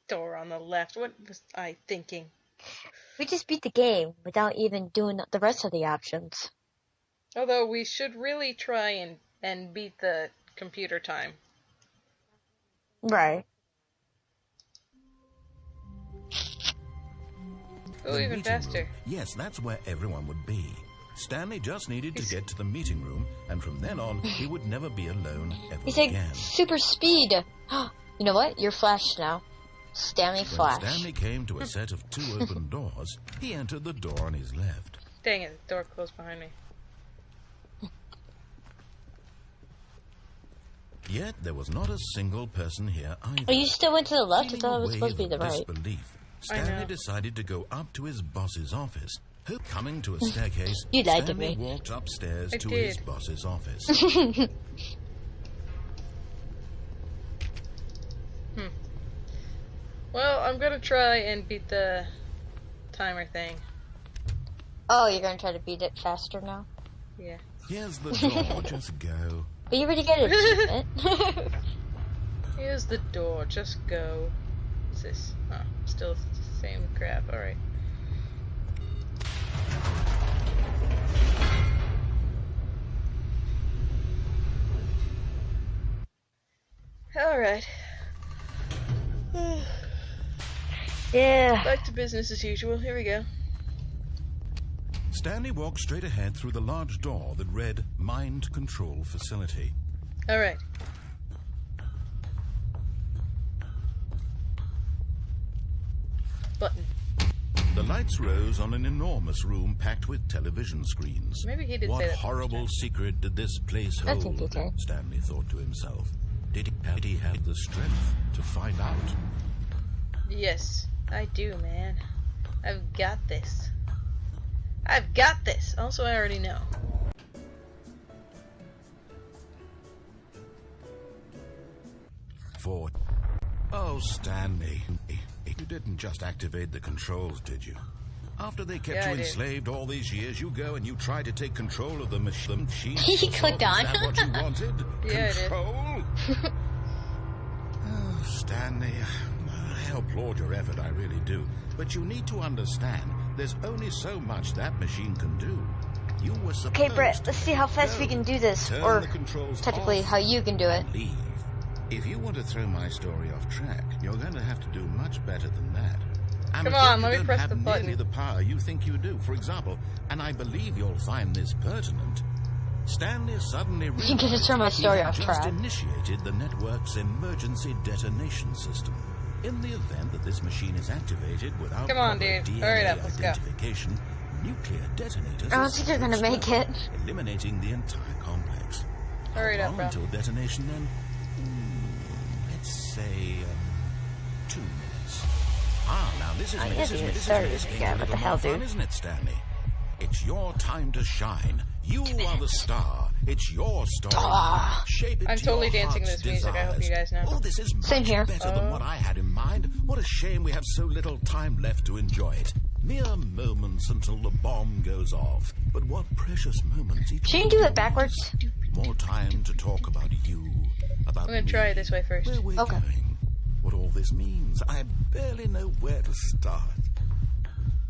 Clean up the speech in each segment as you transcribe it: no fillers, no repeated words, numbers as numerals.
door on the left. What was I thinking? We just beat the game without even doing the rest of the options. Although we should really try and beat the computer time. Right. Oh, even faster. Room. Yes, that's where everyone would be. Stanley just needed to get to the meeting room, and from then on, he would never be alone ever again. He's like super speed. You know what? You're Flash now. Stanley Flash. When Stanley came to a set of 2 open doors, he entered the door on his left. Dang it, the door closed behind me. Yet there was not a single person here either. Oh, you still went to the left? I thought it was supposed to be the right. Disbelief, Stanley decided to go up to his boss's office. Coming to a staircase, You lied to Stanley me. walked upstairs to did. his boss's office. Well, I'm gonna try and beat the timer thing. Oh, you're gonna try to beat it faster now? Yeah. Here's the door, just go. But you already get an achievement. Here's the door, just go. What's this? Oh, still the same crap, alright. Alright. Yeah. Back to business as usual, here we go. Stanley walked straight ahead through the large door that read Mind Control Facility. Alright. Button. The lights rose on an enormous room packed with television screens. Maybe he did What say that. horrible secret did this place I think he hold? did. Stanley thought to himself. Did he have the strength to find out? Yes, I do, man. I've got this. I've got this! Also, I already know. Oh, Stanley. You didn't just activate the controls, did you? After they kept Yeah, you I did. enslaved all these years, you go and you try to take control of the machine. He clicked on. Is that what you wanted? Yeah, I did. Control? Oh, Stanley, I applaud your effort, I really do. But you need to understand, there's only so much that machine can do. You were supposed Okay, Brett, let's see how fast we can do this. Turn Or the controls technically, off how you can do it. and leave. If you want to throw my story off track, you're going to have to do much better than that. I'm Come afraid on, you let me don't press have the button. nearly the power you think you do. For example, and I believe you'll find this pertinent, Stanley suddenly realized You're gonna turn my story he had off just track. initiated the network's emergency detonation system. In the event that this machine is activated without Come on, proper dude. DNA Hurry it up, let's go. identification, nuclear detonators I don't are think you're gonna make it. eliminating the entire complex. Hurry it How up, long bro. until detonation then? Let's say 2 minutes. Now this is I me. guess This is you me. This is started me. This it is again. a What the little hell, more fun, dude? isn't it, Stanley? It's your time to shine. You are the star. It's your story. Ah. Shape it I'm to totally your dancing heart's this music, I hope you desires. guys know. Oh, this is much Same here. better than what I had in mind. What a shame we have so little time left to enjoy it. Mere moments until the bomb goes off. But what precious moments each She can do it backwards. More time to talk about you, about I'm gonna me, try it this way first. where we're Okay. going, what all this means. I barely know where to start.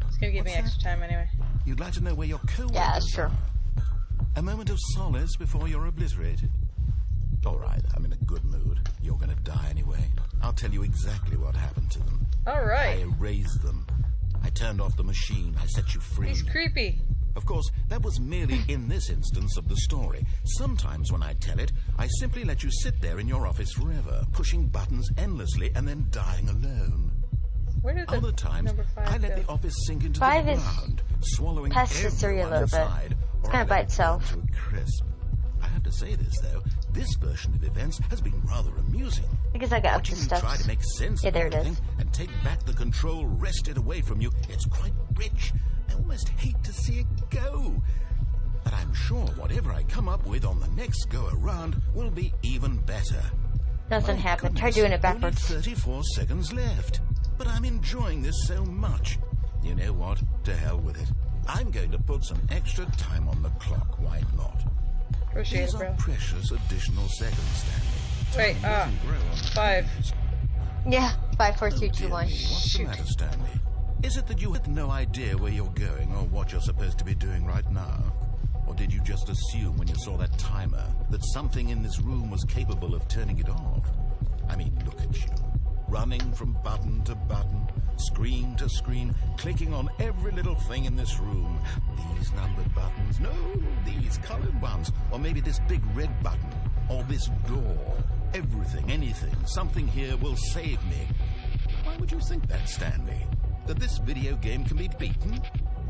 It's gonna give me What's extra time anyway. You'd like to know where your co-workers Yeah, that's true. are. A moment of solace before you're obliterated. All right, I'm in a good mood. You're going to die anyway. I'll tell you exactly what happened to them. I Alright. erased them. I turned off the machine. I set you free. He's creepy. Of course, that was merely in this instance of the story. Sometimes when I tell it, I simply let you sit there in your office forever, pushing buttons endlessly and then dying alone. Where did the Other times, number 5 I let go? the office sink into 5 the is ground, swallowing past history a everyone little bit. inside, It's or kinda I by let it itself. burn to a crisp. I have to say this, though. This version of events has been rather amusing. I guess I got up Watching to you try steps. to make sense Yeah, of there it everything is. and take back the control wrested away from you, it's quite rich. I almost hate to see it go. But I'm sure whatever I come up with on the next go-around will be even better. Nothing My happened. Try goodness, doing it only backwards. 34 seconds left. But I'm enjoying this so much. You know what? To hell with it. I'm going to put some extra time on the clock. Why not? Appreciate These it, are bro. precious additional seconds, Stanley. Wait, Time doesn't grow on 5. trees. Yeah, 5, 4, 3, 2, Dear 1. me, what's the matter, Stanley? Is it that you have no idea where you're going or what you're supposed to be doing right now? Or did you just assume when you saw that timer that something in this room was capable of turning it off? I mean, look at you. Running from button to button, screen to screen, clicking on every little thing in this room. These numbered buttons, no, these colored ones. Or maybe this big red button, or this door. Everything, anything, something here will save me. Why would you think that, Stanley? That this video game can be beaten?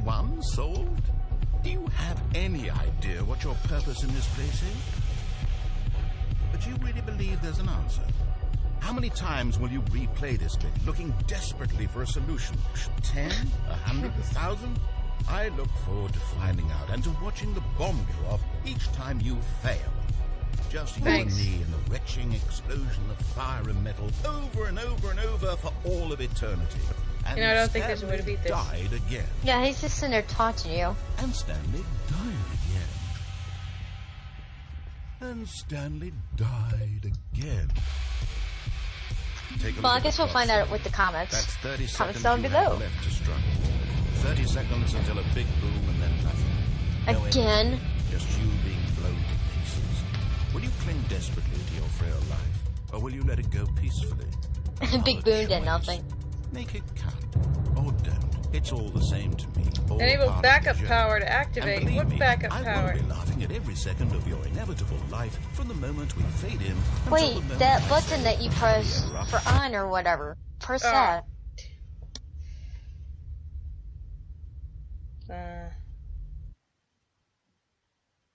Won? Solved? Do you have any idea what your purpose in this place is? But you really believe there's an answer? How many times will you replay this bit, looking desperately for a solution? 10? 100? 1,000? I look forward to finding out and to watching the bomb go off each time you fail. Just you and me in the retching explosion of fire and metal over and over and over for all of eternity. And You know, I don't think there's a way to beat this. died again. Yeah, he's just sitting there taunting you. And Stanley died again. And Stanley died again. Take a Well, I look guess at we'll the find clock. out with the comments. That's 30 Comments seconds down you below. have left to struggle. 30 seconds until a big boom and then nothing. No Again? energy, just you being blown to pieces. Will you cling desperately to your frail life, or will you let it go peacefully? Big Have a boom did choice. nothing. Make it count, or don't. It's all the same to me. All Enable part of backup the journey. power to And activate. believe What me, backup I power? will be laughing at every second of your inevitable life from the moment we fade in. until Wait, the moment that I button say, that you press "We are up." for on or whatever. Press Oh. that.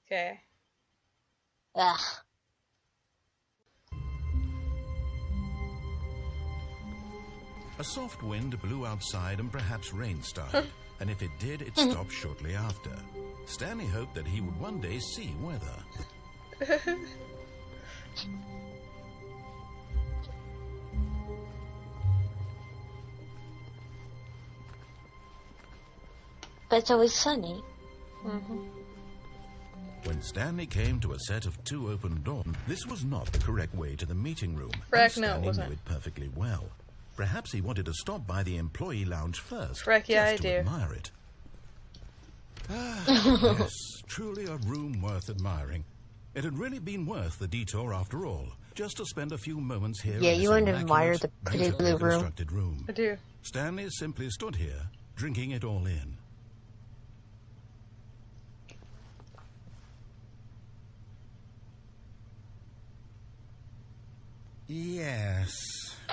Okay. Ugh. A soft wind blew outside and perhaps rain started. And if it did, it stopped shortly after. Stanley hoped that he would one day see weather. But it's always sunny. When Stanley came to a set of 2 open doors, this was not the correct way to the meeting room. Frack, and no, it Stanley wasn't. knew it perfectly well. Perhaps he wanted to stop by the employee lounge first, Frack, yeah, just I to do. admire it. Ah, yes, truly a room worth admiring. It had really been worth the detour after all, just to spend a few moments here Yeah, in this you want to admire immaculate, the pretty beautifully blue room. constructed room. I do. Stanley simply stood here, drinking it all in. Yes,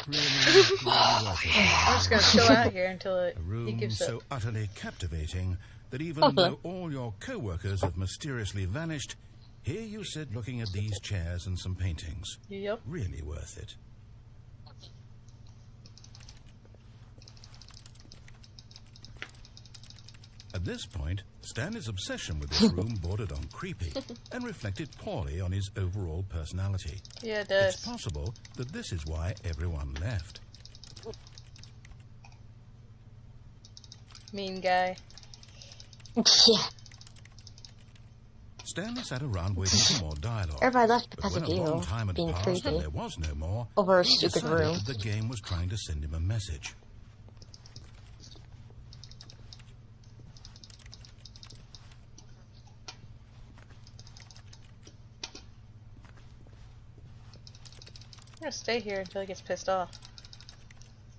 really, really worth it. I'm just gonna chill out here until A he room gives so up. utterly captivating that even though all your co-workers have mysteriously vanished, here you sit looking at these chairs and some paintings. Yep. Really worth it. At this point, Stanley's obsession with this room bordered on creepy and reflected poorly on his overall personality. Yeah, it It's does. possible that this is why everyone left. Mean guy. Yeah. Stanley sat around waiting for more dialogue. Everybody left But because when of a long you time had being passed creepy and there was no more, over a he stupid decided room. that the game was trying to send him a message. I'm gonna stay here until he gets pissed off.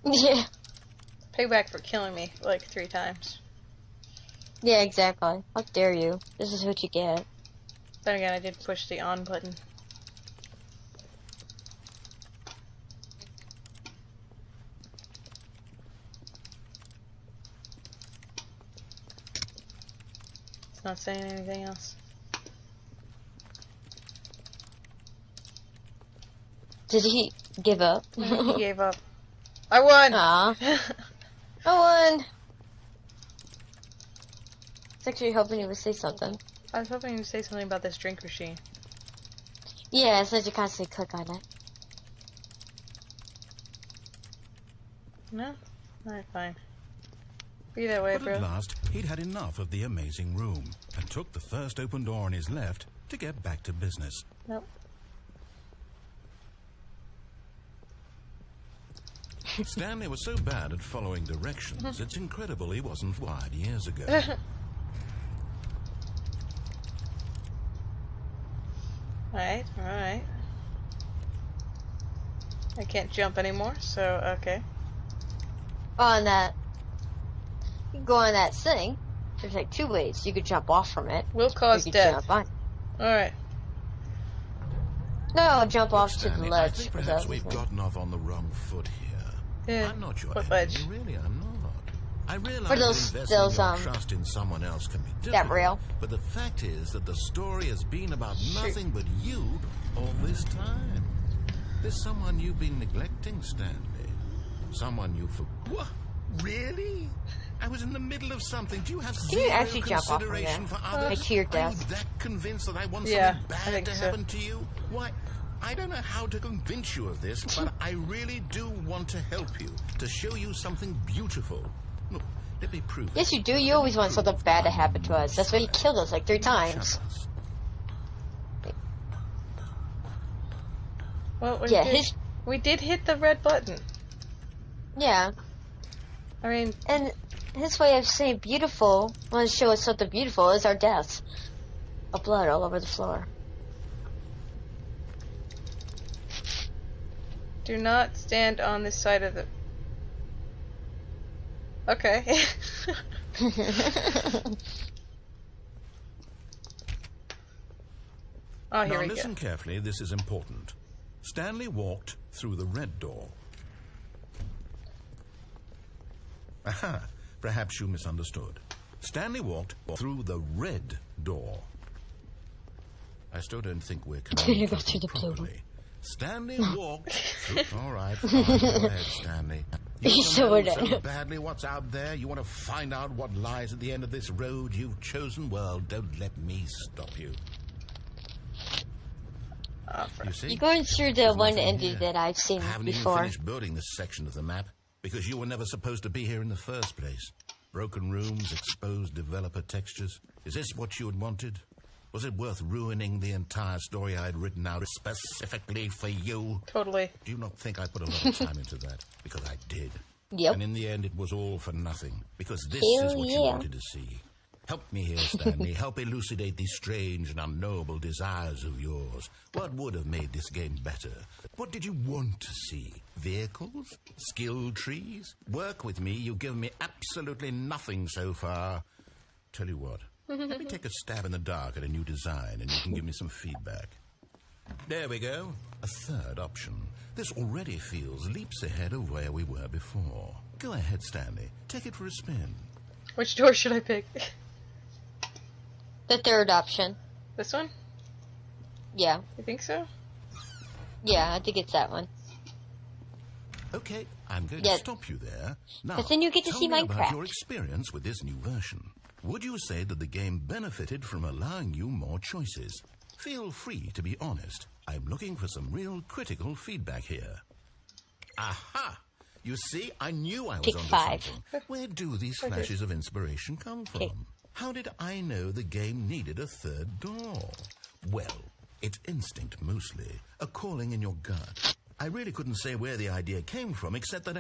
Yeah. Payback for killing me like 3 times. Yeah, exactly. How dare you? This is what you get. Then again, I did push the on button. It's not saying anything else. Did he give up? He gave up. I won! Aw. I won! I was actually hoping he would say something. I was hoping you'd say something about this drink machine. Yeah, it says you constantly click on it. No? Alright, fine. Be that way, But bro. at last, he'd had enough of the amazing room and took the first open door on his left to get back to business. Nope. Stanley was so bad at following directions, it's incredible he wasn't fired years ago. Alright, alright. I can't jump anymore, so okay. On that, you can go on that thing. There's like 2 ways. You could jump off from it. Will cause you could death. Jump on. Alright. No, jump off to the Stanley, ledge. I think perhaps we've gotten off on the wrong foot here. Yeah. I'm not your What enemy, ledge? really, I'm not. I realize For that those- investing those, your trust in someone else can be difficult, that rail. but the fact is that the story has been about nothing but you all this time. There's someone you've been neglecting, Stanley. Someone you What? Really? I was in the middle of something. Do you have Can you zero actually jump off from consideration there? for others? Like to your Are you death? that convinced that I want Yeah, something I bad think to so. happen to you? Why? I don't know how to convince you of this, but I really do want to help you, to show you something beautiful. Look, let me prove it. Yes, you do. You always want something bad to happen to us. That's why you killed us like 3 times. Well, Yeah, we did hit the red button. Yeah. I mean, And his way of saying beautiful, want to show us something beautiful, is our deaths. Of blood all over the floor. do not stand on this side of the... Okay. Oh, here Now we listen go. carefully, this is important. Stanley walked through the red door. Aha, perhaps you misunderstood. Stanley walked through the red door. I still don't think we're You go communicating through the blue one. properly. Stanley walked through... All right, fine, go ahead, Stanley. You He's want so to know so dead. badly what's out there? You want to find out what lies at the end of this road you've chosen? Well, don't let me stop you. You see? You're going through the There's one nothing ending here. that I've seen I haven't even before. finished building this section of the map because you were never supposed to be here in the first place. Broken rooms, exposed developer textures. Is this what you had wanted? Was it worth ruining the entire story I had written out specifically for you? Totally. Do you not think I put a lot of time into that? Because I did. Yep. And in the end, it was all for nothing. Because this Hell is what you yeah. wanted to see. Help me here, Stanley. Help elucidate these strange and unknowable desires of yours. What would have made this game better? What did you want to see? Vehicles? Skill trees? Work with me. You've given me absolutely nothing so far. Tell you what. Let me take a stab in the dark at a new design and you can give me some feedback. There we go. A third option. This already feels leaps ahead of where we were before. Go ahead, Stanley. Take it for a spin. Which door should I pick? The third option. This one? Yeah. You think so? Yeah, I think it's that one. Okay, I'm going Yeah. to stop you there. Now, 'Cause then you get to tell see me about Minecraft. your experience with this new version. Would you say that the game benefited from allowing you more choices? Feel free to be honest. I'm looking for some real critical feedback here. Aha! You see, I knew I was Pick onto 5. something. Where do these flashes of inspiration come from? Okay. How did I know the game needed a third door? Well, it's instinct mostly, a calling in your gut. I really couldn't say where the idea came from, except that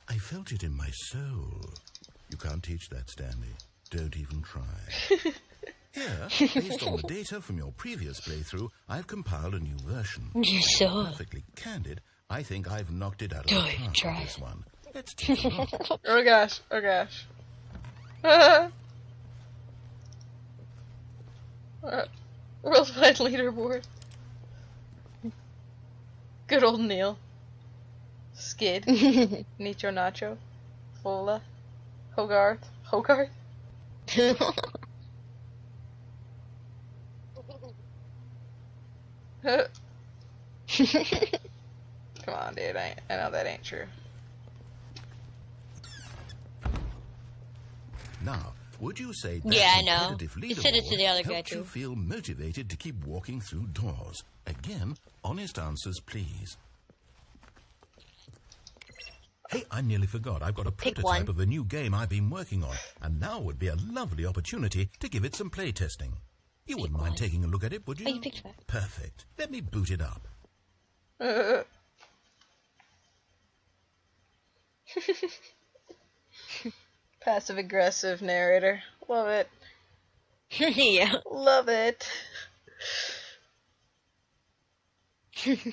I felt it in my soul. You can't teach that, Stanley. Don't even try. Here, based on the data from your previous playthrough, I've compiled a new version. You're so... Perfectly candid, I think I've knocked it out of the Don't park try. with this one. Let's take a look. Oh gosh, oh gosh. Worldwide leaderboard. Good old Neil. Skid. Nicho Nacho. Fola. Hogarth. Hogarth? Come on, dude. I know that ain't true. Now, would you say that Yeah, I know. competitive He said it to the other guy, helped you too. feel motivated to keep walking through doors? Again, honest answers, please. Hey, I nearly forgot. I've got a Pick prototype one. of a new game I've been working on, and now would be a lovely opportunity to give it some playtesting. You wouldn't mind one. taking a look at it, would you? Oh, you picked 5. Perfect. Let me boot it up. Passive aggressive narrator. Love it. Yeah. Love it.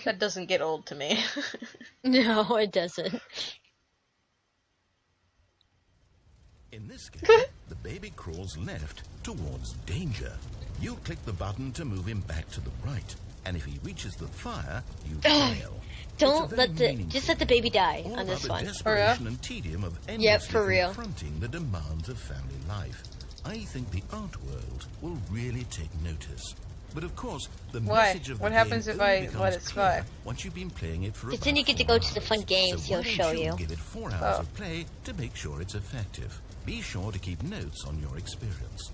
That doesn't get old to me. No, it doesn't. In this game, the baby crawls left towards danger. You click the button to move him back to the right, and if he reaches the fire, you fail. Don't let just let the baby die on this one. one. Desperation and tedium of For real. confronting the demands of family life. I think the art world will really take notice. But of course, the message of the What happens game if only I becomes let it clear survive? once you've been playing it for Because about then you get to 4 go to the fun hours. games So he'll why show don't you. give it 4 hours of play to make sure it's effective. Be sure to keep notes on your experience.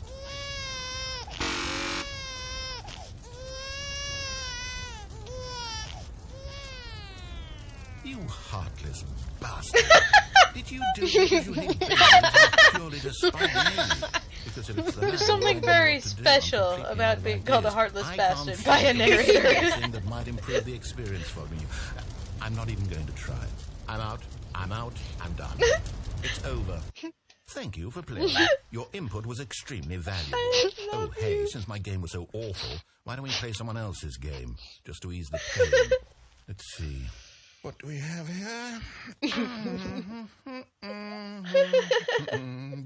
You heartless bastard. Did you do it because you hate babies purely to spite me? Because if it's the There's man something you don't know very what to do, I'm special completely about out of being called a ideas. heartless I bastard can't by a think of narrator. anything that might improve the experience for me. I'm not even going to try. I'm out. I'm done. It's over. Thank you for playing. Your input was extremely valuable. Oh, hey, since my game was so awful, why don't we play someone else's game, just to ease the pain? Let's see. What do we have here?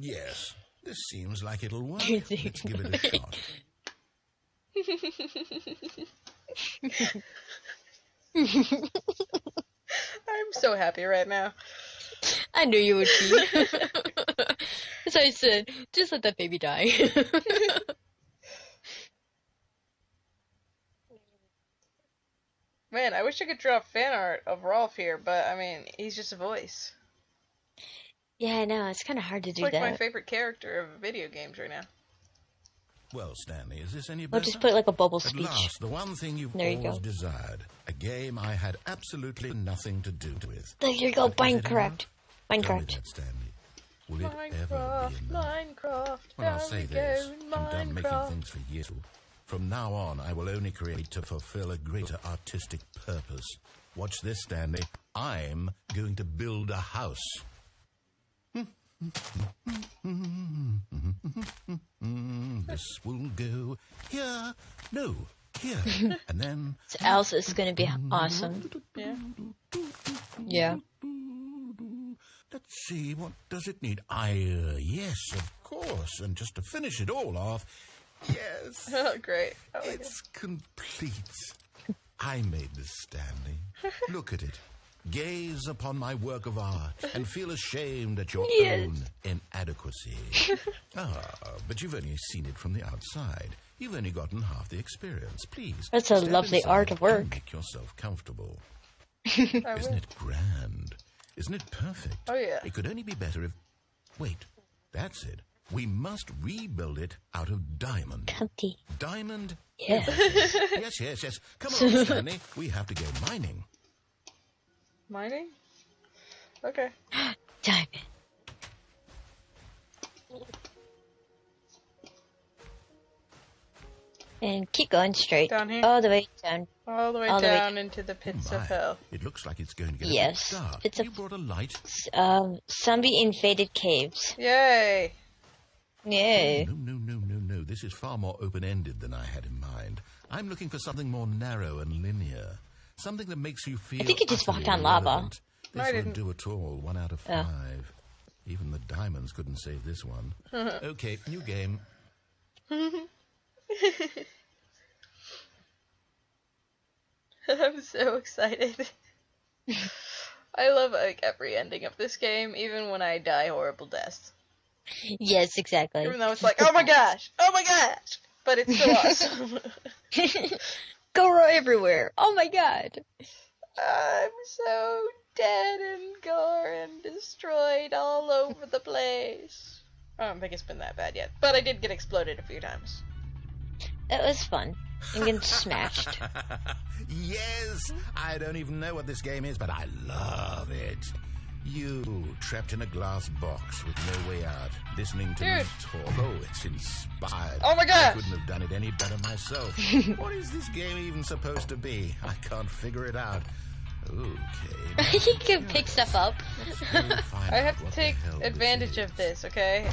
Yes, this seems like it'll work. Let's give it a shot. I'm so happy right now. I knew you would be. As I said, just let that baby die. Man, I wish I could draw fan art of Rolf here, but I mean, he's just a voice. Yeah, I know. It's kind of hard to do It's like that. my favorite character of video games right now. Well, Stanley, is this any better? We'll just put like a bubble At speech. last, the one thing you've There you always go. desired. A game I had absolutely nothing to do with. There you go, But is it Minecraft. enough? Tell me Minecraft. that, Stanley. Will it ever Minecraft, be enough? Minecraft, Well, I'll down say we this. go in I'm done making Minecraft. things for years. From now on, I will only create to fulfill a greater artistic purpose. Watch this, Stanley. I'm going to build a house. This will go here. No, here. And then... So Elsa's gonna be awesome. Yeah. Yeah. Let's see, what does it need? Yes, of course. And just to finish it all off, yes, Oh, great. I like it. it's complete. I made this, Stanley. Look at it. Gaze upon my work of art and feel ashamed at your Yes. own inadequacy. But you've only seen it from the outside. You've only gotten half the experience. Please. That's a step lovely inside artwork. and make yourself comfortable. I Isn't will. it grand? Isn't it perfect? Oh, yeah. It could only be better if... Wait, that's it. We must rebuild it out of diamond. Comfy. Diamond? Yeah. Yes. Come on, Stanley. We have to go mining. Mining? Okay. Diamond. And keep going straight. Down here? All the way down. All the way All the way down into the pits of My, hell. It looks like it's going to get Yes, a bit dark. it's a- You brought a light? Zombie invaded caves. Yay! Yay. No. This is far more open-ended than I had in mind. I'm looking for something more narrow and linear. Something that makes you feel think you just utterly walked on lava. irrelevant. No, I This won't didn't. do at all. 1 out of 5. Oh. Even the diamonds couldn't save this one. Okay, new game. I'm so excited. I love like every ending of this game, even when I die horrible deaths. Yes, exactly. Even though it's like, oh my gosh, but it's still awesome. Go everywhere. Oh my god. I'm so dead and gore and destroyed all over the place. I don't think it's been that bad yet, but I did get exploded a few times. It was fun. And getting smashed. Yes! I don't even know what this game is, but I love it. You, trapped in a glass box with no way out, listening to me Dude. talk. Oh, it's inspired. Oh my I gosh. couldn't have done it any better myself. What is this game even supposed to be? I can't figure it out. Okay. He can pick stuff up. I have to take advantage of this, okay?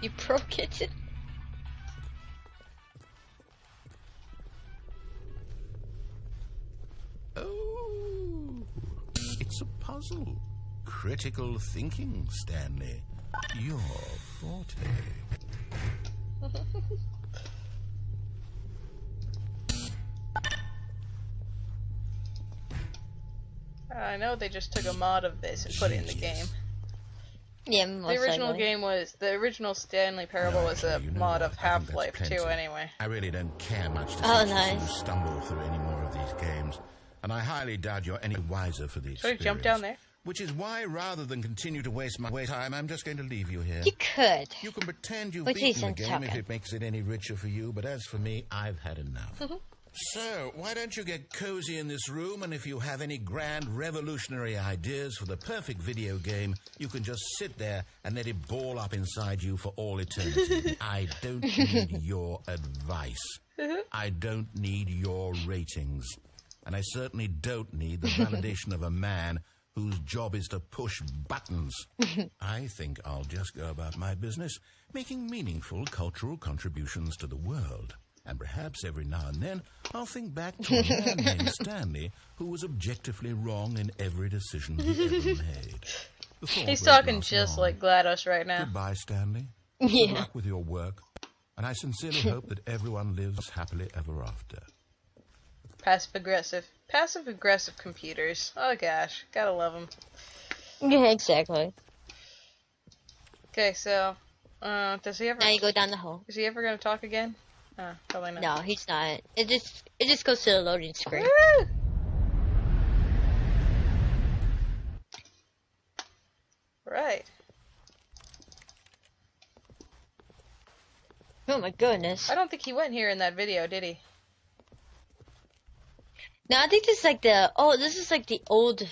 You broke it. Oh, it's a puzzle. Critical thinking, Stanley. Your forte. I know they just took a mod of this and put it in the game. Yeah, The most original likely. game was, the original Stanley Parable was a You know mod what? of I think that's Half-Life plenty. 2 anyway. I really don't care much to see Oh, you nice. stumble through any more of these games, and I highly doubt you're any wiser for the Should I experience. jump down there? Which is why, rather than continue to waste my time, I'm just going to leave you here. You could. You can pretend you've With beaten the decent game if talking. it makes it any richer for you, but as for me, I've had enough. So, why don't you get cozy in this room, and if you have any grand revolutionary ideas for the perfect video game, you can just sit there and let it ball up inside you for all eternity. I don't need your advice. I don't need your ratings. And I certainly don't need the validation of a man whose job is to push buttons. I think I'll just go about my business, making meaningful cultural contributions to the world. And perhaps every now and then, I'll think back to a man named Stanley who was objectively wrong in every decision he ever made. The thought He's won't talking last just long. like GLaDOS right now. Goodbye, Stanley. Good Yeah. luck with your work. And I sincerely hope that everyone lives happily ever after. Passive-aggressive. Passive-aggressive computers. Oh gosh, gotta love them. Yeah, exactly. Okay, so, does he ever... Now you go down the hole. Is he ever gonna talk again? Probably not. No, he's not. It just goes to the loading screen. Woo! Right. Oh my goodness. I don't think he went here in that video, did he? No, I think this is like this is like the old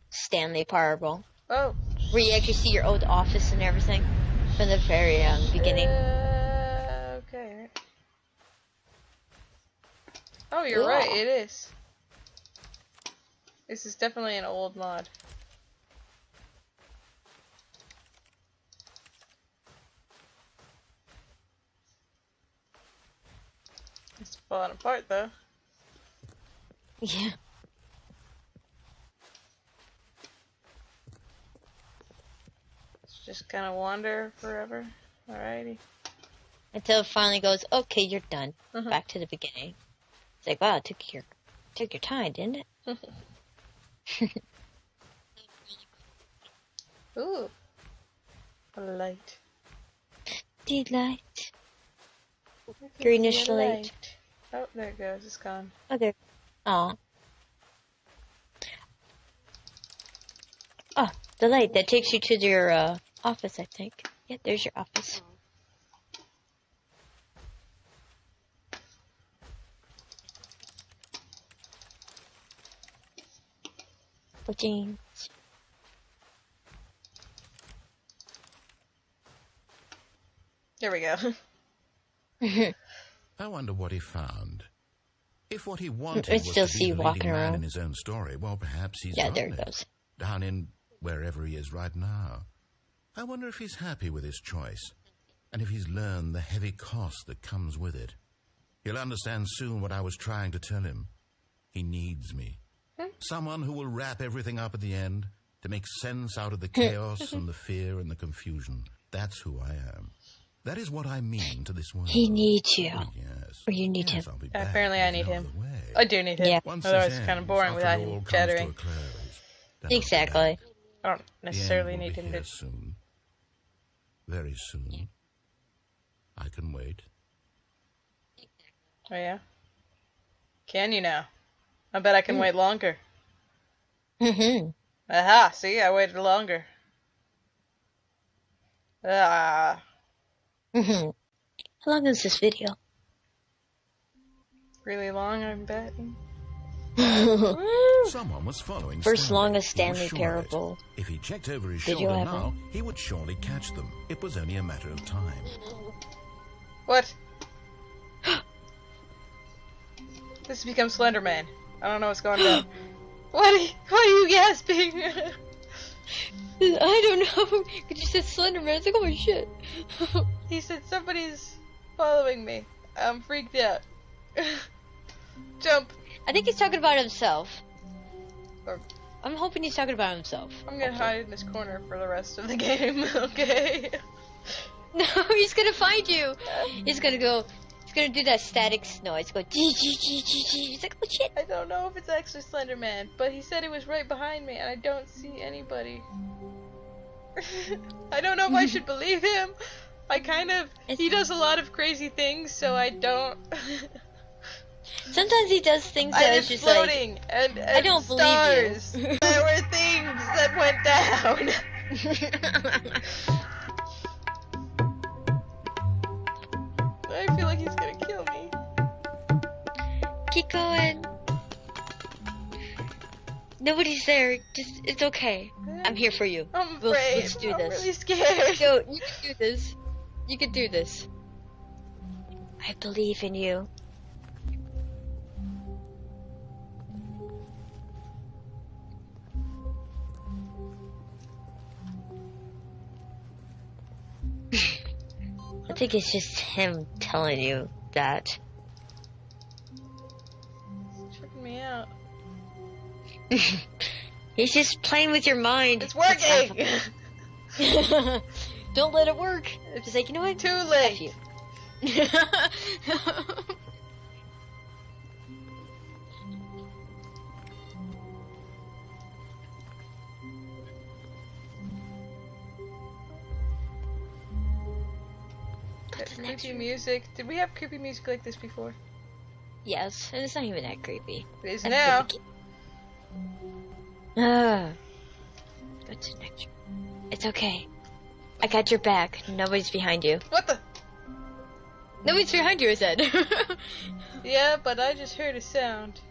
Stanley Parable, Oh. where you actually see your old office and everything from the very beginning. Okay. Oh, you're Cool. right, it is. This is definitely an old mod. It's falling apart though. Yeah. Let's just kind of wander forever. Alrighty. Until it finally goes, okay, you're done. Mhm. Back to the beginning. It's like, wow, it took your time, didn't it? Ooh. A light. Delight. Greenish light. Oh, there it goes. It's gone. Oh, there. Aw. Oh, the light that takes you to your office, I think. Yeah, there's your office. Oh, James. There we go. I wonder what he found. If what he wanted I was still to see be you the walking leading man around. in his own story, well, perhaps he's Yeah, got there it it. goes. Down in wherever he is right now. I wonder if he's happy with his choice, and if he's learned the heavy cost that comes with it. He'll understand soon what I was trying to tell him. He needs me. Someone who will wrap everything up at the end to make sense out of the chaos and the fear and the confusion. That's who I am. That is what I mean to this world. He needs you. Oh, yes. Or you need Yes, him. I'll be back. Apparently I There's need no him. other way. I do need him. Yeah. Once Otherwise this it's kind of ends, boring after without it all him comes chattering. to a close, then I'll be Exactly. back. I don't The necessarily end will need be him here to... soon. Very soon. I can wait. Oh yeah? Can you now? I bet I can wait longer. Mm-hmm. Aha! See, I waited longer. Ah. Mm-hmm. How long is this video? Really long, I'm betting. Someone was following First Stanley. longest He was Stanley sure Parable. of it. If he checked over his Video shoulder ever. now, he would surely catch them. It was only a matter of time. What? This has become Slender Man. I don't know what's going on. Why are you gasping? I don't know. Cause you said Slender Man. It's like, oh shit. He said somebody's following me. I'm freaked out. Jump. I think he's talking about himself. Or- I'm hoping he's talking about himself. I'm gonna hide in this corner for the rest of the game, okay? No, he's gonna find you. He's gonna go. He's gonna do that static noise. Go gee gee gee gee gee. He's like, oh shit. I don't know if it's actually Slender Man, but he said he was right behind me, and I don't see anybody. I don't know if I should believe him. I kind of. He does a lot of crazy things, so I don't. Sometimes he does things that I are was just floating, like. and I don't stars. believe you. There were things that went down. I feel like he's gonna kill me. Keep going. Nobody's there. Just it's okay. I'm here for you. I'm afraid. Let's do I'm this. really scared. Go. You can do this. You can do this. I believe in you. I think it's just him telling you that. It's tripping me out. He's just playing with your mind. It's working. Don't let it work. It's just like, you know what? Too F late. you. Creepy music. Did we have creepy music like this before? Yes, and it's not even that creepy. It is That's now. the beginning. What's the next? It's okay. I got your back. Nobody's behind you. What the? Nobody's behind you, I said. Yeah, but I just heard a sound.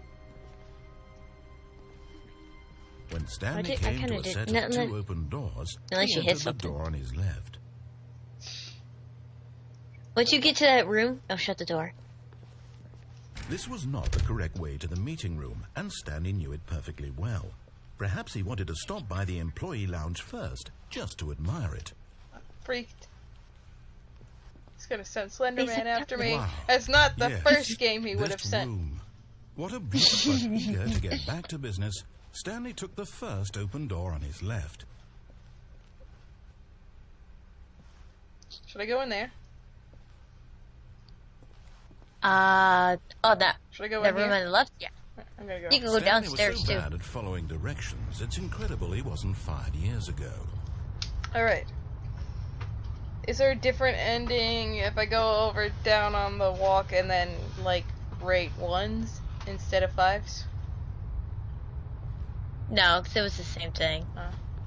When Stanley I came kinda to a did- set no, of no. two open doors, Unless he you hit entered the something. door on his left. Once you get to that room, I'll shut the door. This was not the correct way to the meeting room, and Stanley knew it perfectly well. Perhaps he wanted to stop by the employee lounge first, just to admire it. Freaked. He's gonna send Slender Man Basic after me. Wow. That's not the Yes, first game he would have this sent. room. What a brute, but eager to get back to business, Stanley took the first open door on his left. Should I go in there? Oh, that Should I go that in room here? on the left? Yeah. I'm gonna go. You can go Stanley downstairs, was so too. bad at following directions, it's incredible he wasn't 5 years ago. Alright. Is there a different ending if I go over down on the walk and then, like, rate 1s instead of 5s? No, because it was the same thing. Oh.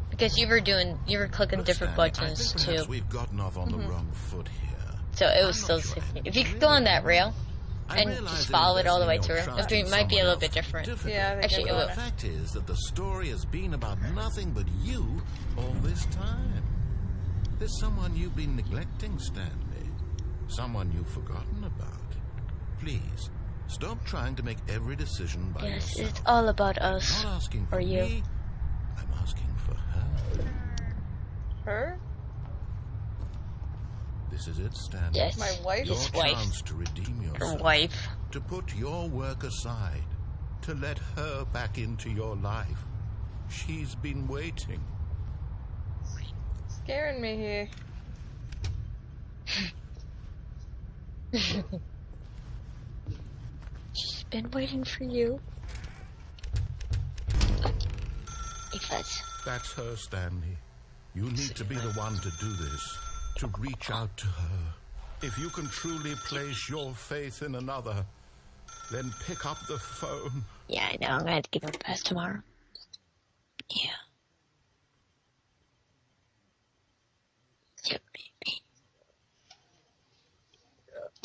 Because you were clicking Look, different Stanley, buttons, I think perhaps too. we've gotten off on the Mm-hmm. wrong foot here. So it was I'm still not the sure same thing. anything If you could really go on that wrong. rail, I and realize just that follow it all the way investing through, your trust in might be a someone little else bit is different. difficult. Yeah, I think Actually, I'm it going will. The fact is that the story has been about nothing but you all this time. There's someone you've been neglecting, Stanley. Someone you've forgotten about. Please, stop trying to make every decision by Yes, yourself. it's all about us. I'm not asking for Or you. me. I'm asking for her. Her? This is it, Stanley. Yes. My wife? Your His wife. chance to redeem Her yourself. wife. To put your work aside. To let her back into your life. She's been waiting. Scaring me here. She's been waiting for you. Hey, Fuzz. That's her, Stanley. You need to be the one to do this. To reach out to her. If you can truly place your faith in another, then pick up the phone. Yeah, I know. I'm gonna have to give her a pass tomorrow. Yeah. Yep, baby.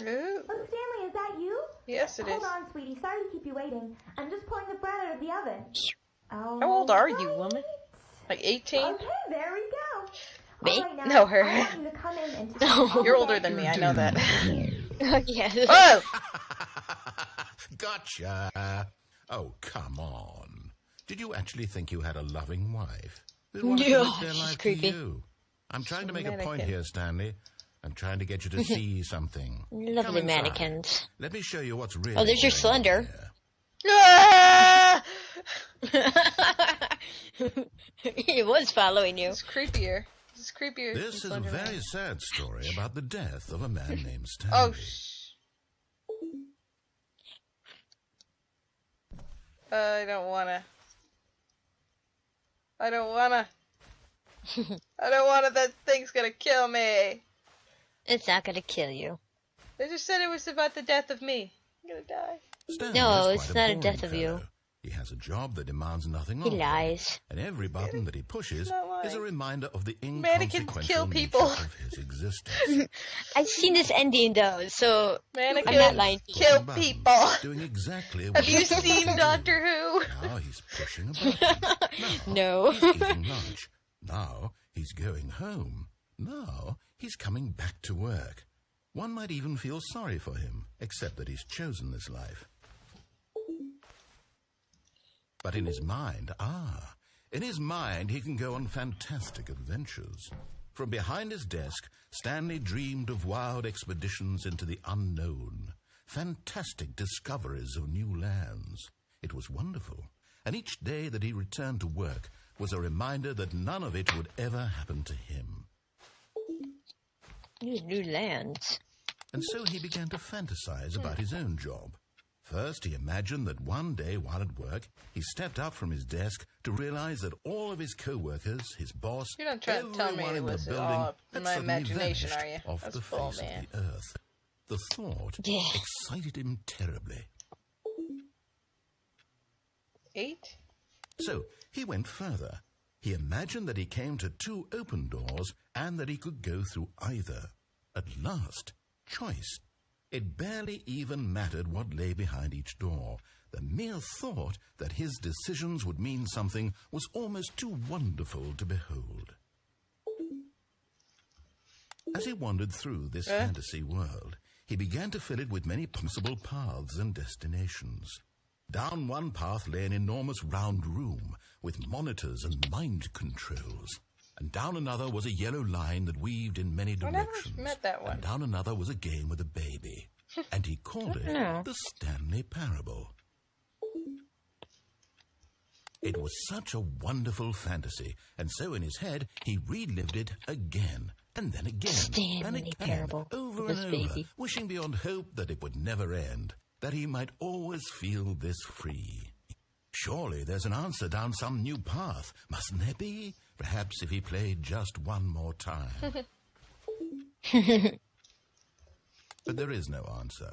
Ooh. Oh, Stanley, is that you? Yes, it is. Hold on, sweetie. Sorry to keep you waiting. I'm just pulling the bread out of the oven. Oh. How old are you, woman? Like 18? Okay, there we go. Me? All right, now, No, her. I want you to come in and No. You're older than me, I know that. Yeah. Oh! Gotcha. Oh, come on. Did you actually think you had a loving wife? Who wanted to Yeah, make their she's life creepy. to you? I'm trying to make a point Mannequin. here, Stanley. I'm trying to get you to see something. Come Lovely inside. mannequins. Let me show you what's really Oh, there's your going on Slender. here. Ah! He was following you. It's creepier. It's creepier. This is a than Slender very Man. sad story about the death of a man named Stanley. Oh, I don't wanna. I don't wanna. I don't wanna. That thing's gonna kill me. It's not gonna kill you. They just said it was about the death of me. I'm gonna die. Stanley No, is it's quite not a boring death of you. fellow. He has a job that demands nothing He of him, lies. and every button that he pushes not lying. is a reminder of the Mannequins inconsequential kill nature people. of his existence. I've seen this ending though, so Mannequins I'm not lying to you. kill Buttons, people. doing exactly what Have you he's supposed seen to do. Doctor Who? Now he's pushing a button. Now No. he's eating lunch. Now he's going home. Now he's coming back to work. One might even feel sorry for him, except that he's chosen this life. But in his mind, he can go on fantastic adventures. From behind his desk, Stanley dreamed of wild expeditions into the unknown, fantastic discoveries of new lands. It was wonderful, and each day that he returned to work was a reminder that none of it would ever happen to him. These new lands. And so he began to fantasize about his own job. First, he imagined that one day while at work, he stepped up from his desk to realize that all of his co-workers, his boss, You're not trying to tell me everyone it in the was building all had my suddenly imagination, vanished are you? off That's the full, face man. of the earth. The thought Yeah. excited him terribly. 8? So he went further. He imagined that he came to 2 open doors and that he could go through either. At last, choice. It barely even mattered what lay behind each door. The mere thought that his decisions would mean something was almost too wonderful to behold. As he wandered through this fantasy world, he began to fill it with many possible paths and destinations. Down one path lay an enormous round room with monitors and mind controls. And down another was a yellow line that weaved in many I directions. never met that one. And down another was a game with a baby. And he called it No. the Stanley Parable. It was such a wonderful fantasy, and so in his head he relived it again, and then again, and Stanley again, Parable over with and this over, baby. wishing beyond hope that it would never end, that he might always feel this free. Surely there's an answer down some new path, mustn't there be? Perhaps if he played just one more time. But there is no answer.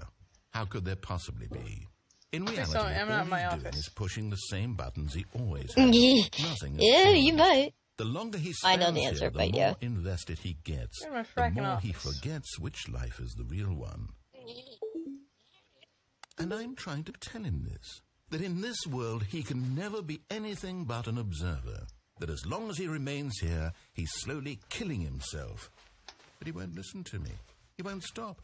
How could there possibly be? In reality, sorry, I'm not all in my he's doing office. is pushing the same buttons he always has. Yeah, Nothing has yeah, changed. you might. The longer he I spends know the answer, here, the but more yeah. invested he gets, You're in my the fracking more he office. forgets which life is the real one. And I'm trying to tell him this, that in this world he can never be anything but an observer, that as long as he remains here, he's slowly killing himself. But he won't listen to me. He won't stop.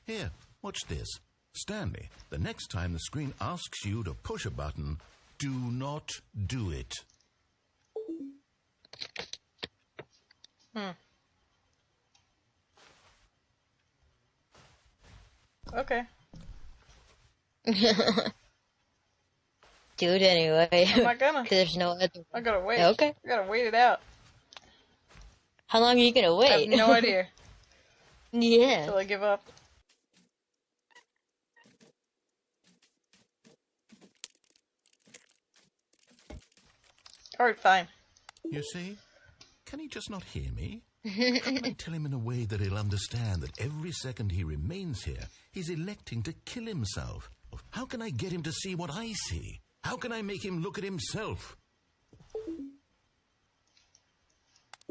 Here, watch this. Stanley, the next time the screen asks you to push a button, do not do it. Okay. Do it anyway. I'm not gonna. Because there's no other. I gotta wait. Okay. I gotta wait it out. How long are you gonna I wait? have no idea Yeah. until I give up. Alright, fine. You see? Can he just not hear me? How can I tell him in a way that he'll understand that every second he remains here, he's electing to kill himself? How can I get him to see what I see? How can I make him look at himself?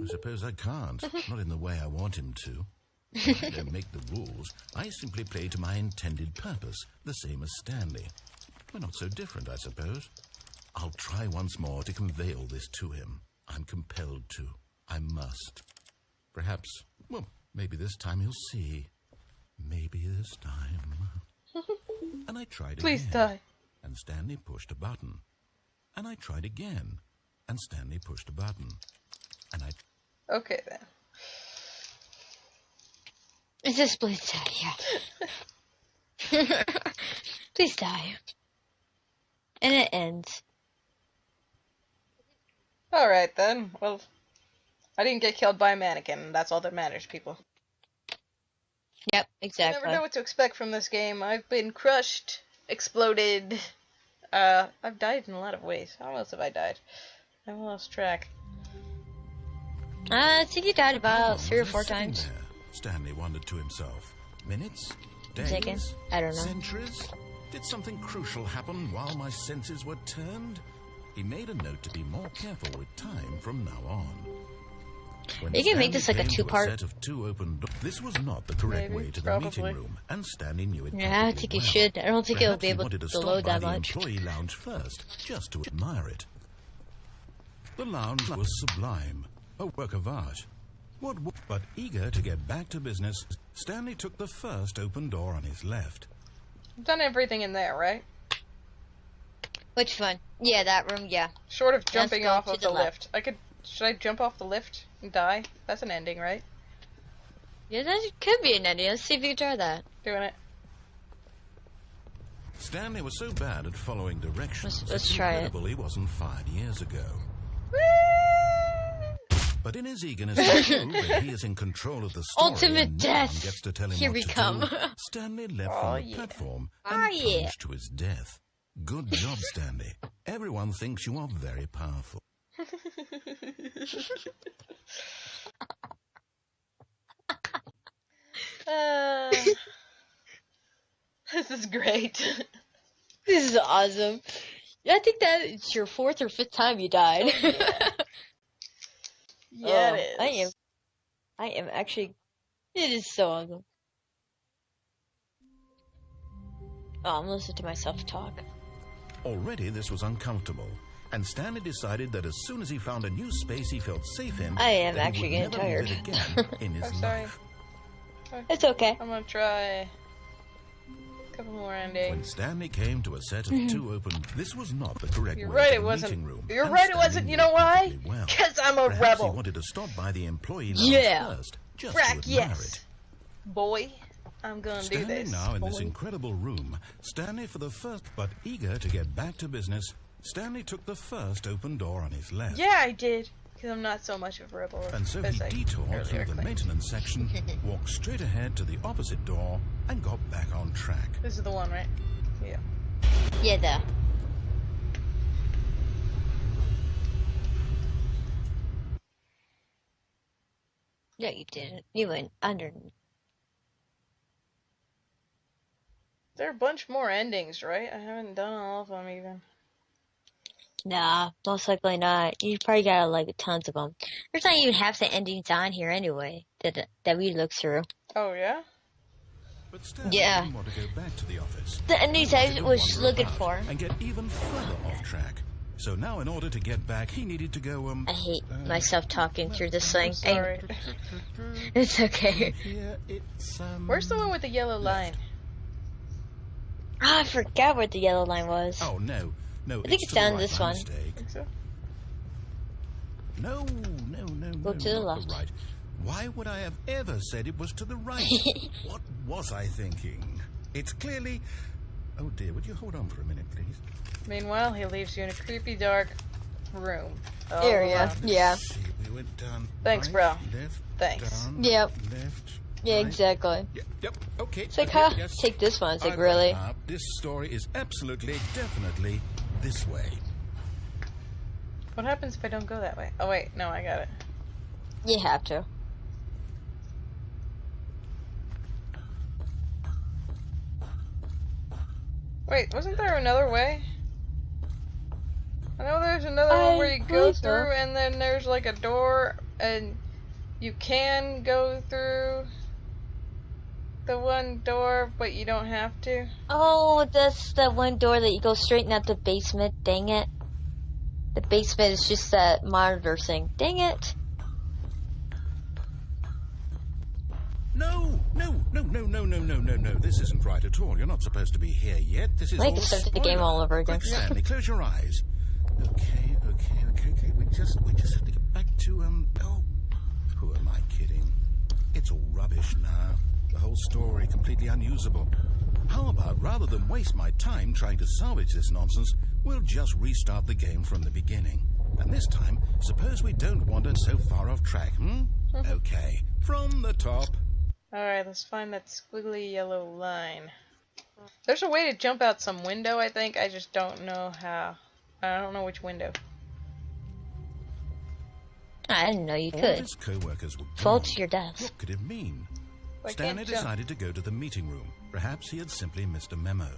I suppose I can't, not in the way I want him to. I don't make the rules. I simply play to my intended purpose, the same as Stanley. We're not so different, I suppose. I'll try once more to convey all this to him. I'm compelled to. I must. Perhaps, well, maybe this time he'll see. Maybe this time. And I tried Please again. die. and Stanley pushed a button. And I tried again, and Stanley pushed a button. And I... Okay, then. It's just please die, yeah. Please die. And it ends. Alright, then. Well, I didn't get killed by a mannequin, and that's all that matters, people. Yep, You exactly. never know what to expect from this game. I've been crushed, exploded. I've died in a lot of ways. How else have I died? I've lost track. I think you died about 3 or 4 Sitting times. there, Stanley wondered to himself. Minutes? Second? Days? I don't know. Centuries? Did something crucial happen while my senses were turned? He made a note to be more careful with time from now on. When You can make Stanley this like a came to 2-part. set of 2 open doors, this was not the correct Maybe, way to the probably. meeting room, and Stanley knew it. Yeah, I perfectly think you well. should. I don't think it'll be Perhaps he able wanted to to stop load by that the much. employee lounge first, just to admire it. The lounge was sublime, a work of art. But eager to get back to business, Stanley took the first open door on his left. I've done everything in there, right? Which one? Yeah, that room, yeah. Short of jumping go off to of the the left. lift. Should I jump off the lift and die? That's an ending, right? Yeah, that could be an idea. Let's see if you can try that. Doing it. Stanley was so bad at following directions, Let's it's try it. incredible he wasn't fired years ago. Whee! But in his eagerness to prove that he is in control of the story Ultimate and death. no one gets to tell him Here what we to come. do, Stanley left Oh, from the yeah. platform Oh, and yeah. plunged to his death. Good job, Stanley. Everyone thinks you are very powerful. This is great. This is awesome. Yeah, I think that it's your 4th or 5th time you died. Yeah, Oh, it is. I am actually. It is so awesome. Oh, I'm listening to myself talk. Already this was uncomfortable, and Stanley decided that as soon as he found a new space he felt safe in, I am that he actually would getting never tired. leave it again in his I'm sorry. life. It's okay. I'm gonna try a couple more endings. When Stanley came to a set of 2 open, this was not the correct You're way right, to it the wasn't. meeting room. You're and right, it Stanley wasn't. You knew know it why? perfectly well. Because I'm a Perhaps he rebel. wanted to stop by the employee lounge Yeah. first, just Frack, to admire yes. it. Boy, I'm gonna do Standing this. now in this boy. incredible room, Stanley for the first, but eager to get back to business, Stanley took the first open door on his left. Yeah, I did. Because I'm not so much of a rebel. And so as he I detoured earlier through the claimed. maintenance section, walked straight ahead to the opposite door, and got back on track. This is the one, right? Yeah. Yeah, No, you didn't. You went underneath. There are a bunch more endings, right? I haven't done all of them even. Nah, most likely not. You probably got like tons of them. There's not even half the endings on here anyway that we looked through. Oh, yeah? But Stanley Yeah. didn't want to go back to the office. The endings He I wanted to was wander looking about for. and get even further off track. So now, in order to get back, he needed to go. I hate myself talking through this thing. Sorry. It's okay. Here it's, Where's the one with the yellow line? Oh, I forgot what the yellow line was. Oh no, I think it's to the down right, this my one. mistake. Think so? No, Go to the not left. right. Why would I have ever said it was to the right? What was I thinking? It's clearly. Oh dear, would you hold on for a minute, please? Meanwhile, he leaves you in a creepy, dark room. all Area. alone. Yeah. Let's see, we went down. Thanks, right, bro. Left, Thanks. Down, Yep. Left. Yeah, right. exactly. Yep. Okay. It's like, okay, huh? yes. Take this one. It's like, I've really? got it up. This story is absolutely, definitely this way. What happens if I don't go that way? Oh, wait. No, I got it. You have to. Wait, wasn't there another way? I know there's another one where you go believe so. through and then there's like a door and you can go through the one door, but you don't have to. Oh, that's the one door that you go straight into the basement. Dang it. The basement is just that monitor thing. Dang it. No! No, no, no, no, no, no, no, no. This isn't right at all. You're not supposed to be here yet. This is I all like to a start the game spoiler. all over again. Quick, Stanley, close your eyes. Okay. We just have to get back to, oh, who am I kidding? It's all rubbish now. The whole story completely unusable. How about, rather than waste my time trying to salvage this nonsense, we'll just restart the game from the beginning. And this time, suppose we don't wander so far off track, Okay, from the top. Alright, let's find that squiggly yellow line. There's a way to jump out some window, I think. I just don't know how. I don't know which window. I didn't know you All could. his co-workers were Fall gone. to your death. What could it mean? I Stanley can't jump. decided to go to the meeting room. Perhaps he had simply missed a memo.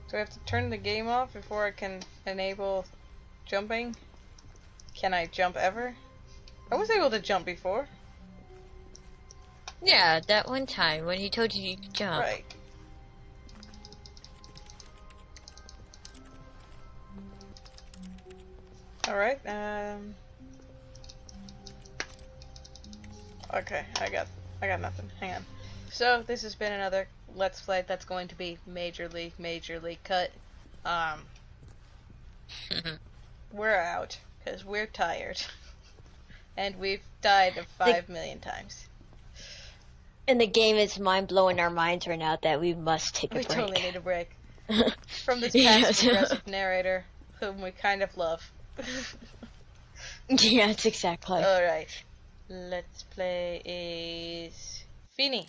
Do I have to turn the game off before I can enable jumping? Can I jump ever? I was able to jump before. Yeah, that one time when he told you you could jump. Right. Alright, okay, I got nothing. Hang on. So, this has been another Let's Play that's going to be majorly cut. We're out, because we're tired. And we've died 5 million times. And the game is mind-blowing our minds right now that we must take a We break. totally need a break. From this Yes. passive-aggressive narrator, whom we kind of love. Yes, exactly. Alright. Let's Play is... Fini.